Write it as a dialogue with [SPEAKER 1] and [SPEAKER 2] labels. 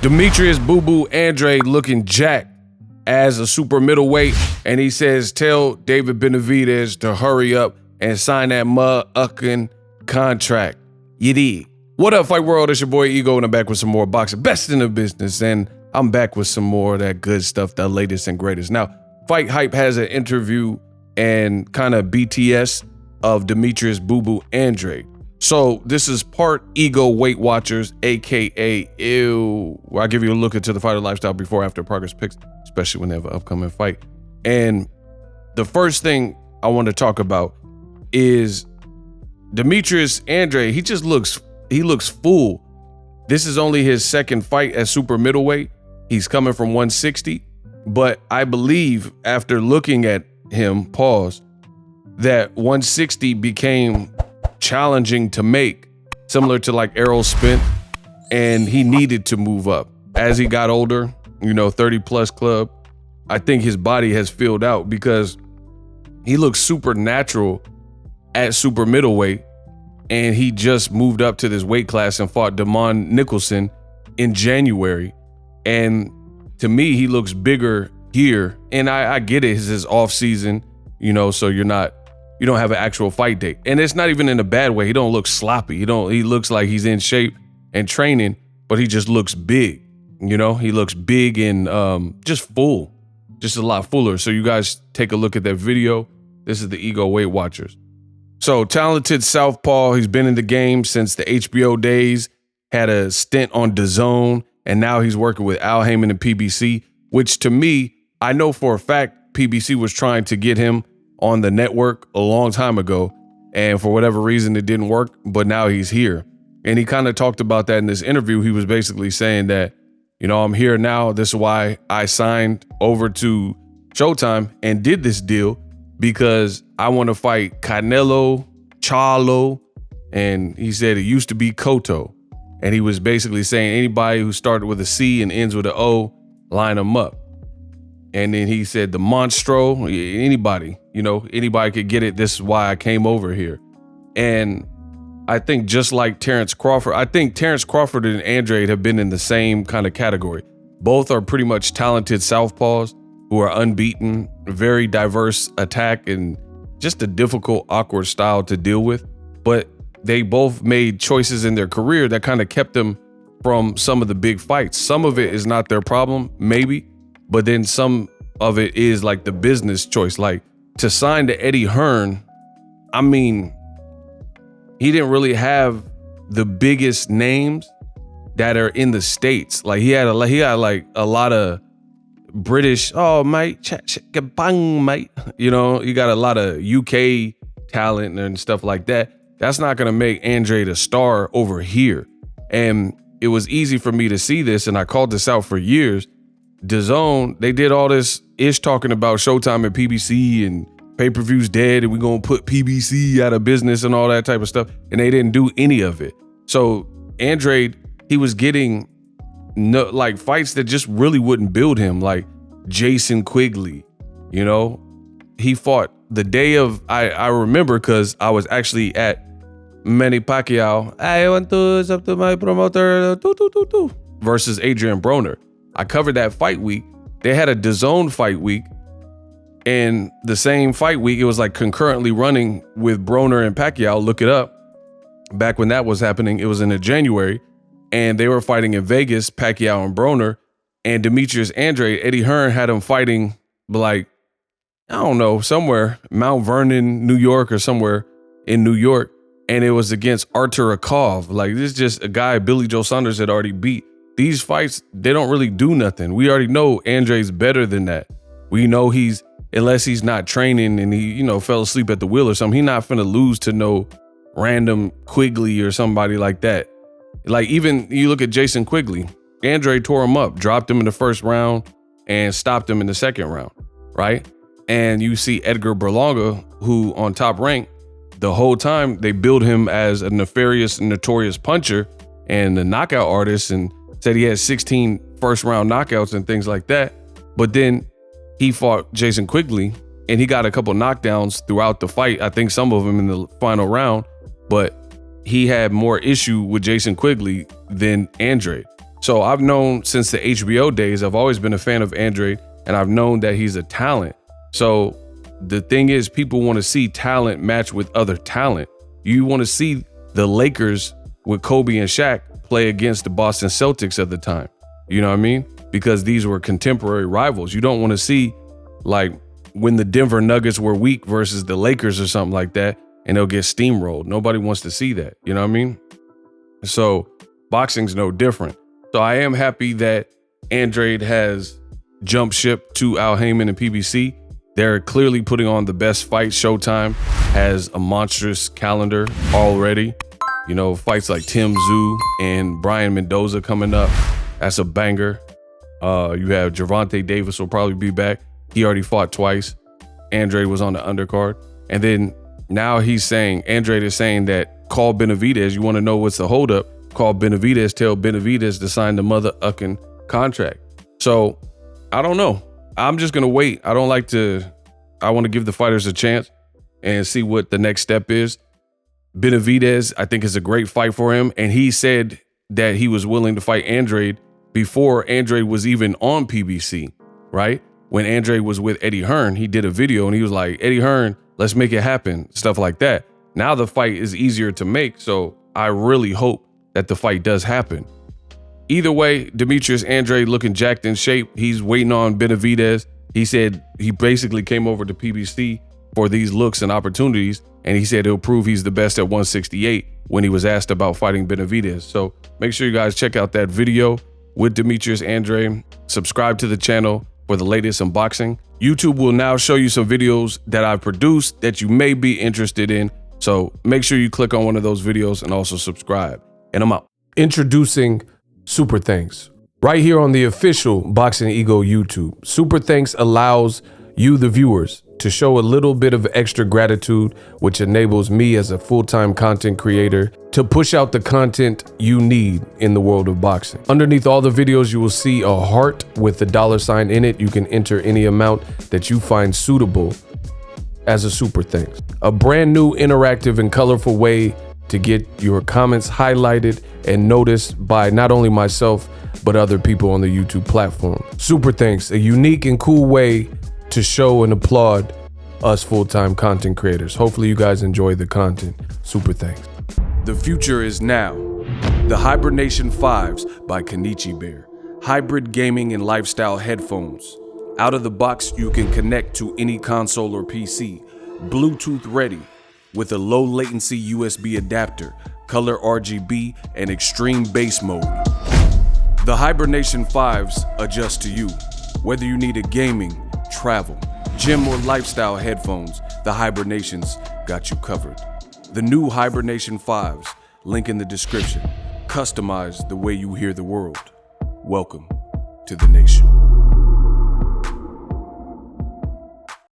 [SPEAKER 1] Demetrius Boo Boo Andrade looking jacked as a super middleweight, and he says, tell David Benavidez to hurry up and sign that motherfucking contract. You dig? What up, Fight World? It's your boy Ego, and I'm back with some more boxing. Best in the business, and I'm back with some more of that good stuff, the latest and greatest. Now, Fight Hype has an interview and kind of BTS of Demetrius Boo Boo Andrade. So this is part Ego Weight Watchers, aka Ew, where I give you a look into the fighter lifestyle before, after, progress picks, especially when they have an upcoming fight. And the first thing I want to talk about is Demetrius Andrade. He looks full. This is only his second fight at super middleweight. He's coming from 160, but I believe after looking at him, that 160 became challenging to make, similar to like Errol Spence, and he needed to move up. As he got older, 30 plus club, I think his body has filled out because he looks super natural at super middleweight, and he just moved up to this weight class and fought Damon Nicholson in January. And to me, he looks bigger here, and I get it, it's his off season, so you don't have an actual fight date. And it's not even in a bad way. He don't look sloppy. He looks like he's in shape and training, but he just looks big. He looks big and just full, just a lot fuller. So you guys take a look at that video. This is the Ego Weight Watchers. So talented southpaw. He's been in the game since the HBO days, had a stint on DAZN, and now he's working with Al Heyman and PBC, which to me, I know for a fact PBC was trying to get him on the network a long time ago, and for whatever reason it didn't work, but now he's here. And he kind of talked about that in this interview. He was basically saying that, I'm here now. This is why I signed over to Showtime and did this deal, because I want to fight Canelo, Charlo, and he said it used to be Cotto. And he was basically saying anybody who started with a C and ends with an O, line them up. And then he said the Monstro, anybody, anybody could get it. This is why I came over here. And I think just like Terrence Crawford, I think Terrence Crawford and Andrade have been in the same kind of category. Both are pretty much talented southpaws who are unbeaten, very diverse attack, and just a difficult, awkward style to deal with. But they both made choices in their career that kind of kept them from some of the big fights. Some of it is not their problem, maybe, but then some of it is like the business choice. Like to sign to Eddie Hearn, I mean, he didn't really have the biggest names that are in the States. Like he had like a lot of British, oh mate, bang mate. You got a lot of UK talent and stuff like that. That's not gonna make Andrade a star over here. And it was easy for me to see this, and I called this out for years. DAZN, they did all this ish talking about Showtime and PBC and pay-per-view's dead and we're gonna put PBC out of business and all that type of stuff, and they didn't do any of it. So Andrade, he was getting like fights that just really wouldn't build him, like Jason Quigley. He fought the day of, I remember because I was actually at Manny Pacquiao. I want to up to my promoter versus Adrian Broner. I covered that fight week. They had a DAZN fight week, and the same fight week, it was like concurrently running with Broner and Pacquiao. Look it up. Back when that was happening, it was in January, and they were fighting in Vegas, Pacquiao and Broner, and Demetrius Andrade. Eddie Hearn had him fighting like, I don't know, somewhere, Mount Vernon, New York, or somewhere in New York. And it was against Artur Akov. Like, this is just a guy Billy Joe Saunders had already beat. These fights, they don't really do nothing. We already know Andrade's better than that. We know unless he's not training and he, fell asleep at the wheel or something, he's not finna lose to no random Quigley or somebody like that. Like, even you look at Jason Quigley, Andrade tore him up, dropped him in the first round and stopped him in the second round, right? And you see Edgar Berlanga, who on Top Rank, the whole time they build him as a nefarious and notorious puncher and a knockout artist, and said he had 16 first round knockouts and things like that. But then he fought Jason Quigley and he got a couple knockdowns throughout the fight. I think some of them in the final round, but he had more issue with Jason Quigley than Andrade. So I've known since the HBO days, I've always been a fan of Andrade, and I've known that he's a talent. So the thing is, people want to see talent match with other talent. You want to see the Lakers with Kobe and Shaq play against the Boston Celtics at the time. You know what I mean? Because these were contemporary rivals. You don't want to see like when the Denver Nuggets were weak versus the Lakers or something like that, and they'll get steamrolled. Nobody wants to see that. You know what I mean? So boxing's no different. So I am happy that Andrade has jumped ship to Al Heyman and PBC. They're clearly putting on the best fight. Showtime has a monstrous calendar already. You know, fights like Tim Tszyu and Brian Mendoza coming up. That's a banger. You have Gervonta Davis will probably be back. He already fought twice. Andrade was on the undercard. And then now Andrade is saying that call Benavidez. You want to know what's the holdup? Call Benavidez, tell Benavidez to sign the mother-ucking contract. So I don't know. I'm just going to wait. I want to give the fighters a chance and see what the next step is. Benavidez, I think, is a great fight for him. And he said that he was willing to fight Andrade before Andrade was even on PBC, right? When Andrade was with Eddie Hearn, he did a video and he was like, Eddie Hearn, let's make it happen, stuff like that. Now the fight is easier to make, so I really hope that the fight does happen. Either way, Demetrius Andrade looking jacked in shape. He's waiting on Benavidez. He said he basically came over to PBC for these looks and opportunities, and he said he'll prove he's the best at 168 when he was asked about fighting Benavidez. So make sure you guys check out that video with Demetrius Andrade. Subscribe to the channel for the latest in boxing. YouTube will now show you some videos that I've produced that you may be interested in. So make sure you click on one of those videos and also subscribe. And I'm out. Introducing Super Thanks right here on the official Boxingego YouTube. Super Thanks allows you, the viewers, to show a little bit of extra gratitude, which enables me as a full-time content creator to push out the content you need in the world of boxing. Underneath all the videos, you will see a heart with the $sign in it. You can enter any amount that you find suitable as a super thanks. A brand new interactive and colorful way to get your comments highlighted and noticed by not only myself, but other people on the YouTube platform. Super thanks, a unique and cool way to show and applaud us full-time content creators. Hopefully you guys enjoy the content. Super thanks. The future is now. The Hibernation 5s by Kenichi Bear. Hybrid gaming and lifestyle headphones. Out of the box, you can connect to any console or PC. Bluetooth ready with a low latency USB adapter, color RGB, and extreme bass mode. The Hibernation 5s adjust to you. Whether you need a gaming, travel, gym, or lifestyle headphones, the Hibernations got you covered. The new Hibernation 5s, link in the description. Customize the way you hear the world. Welcome to the nation.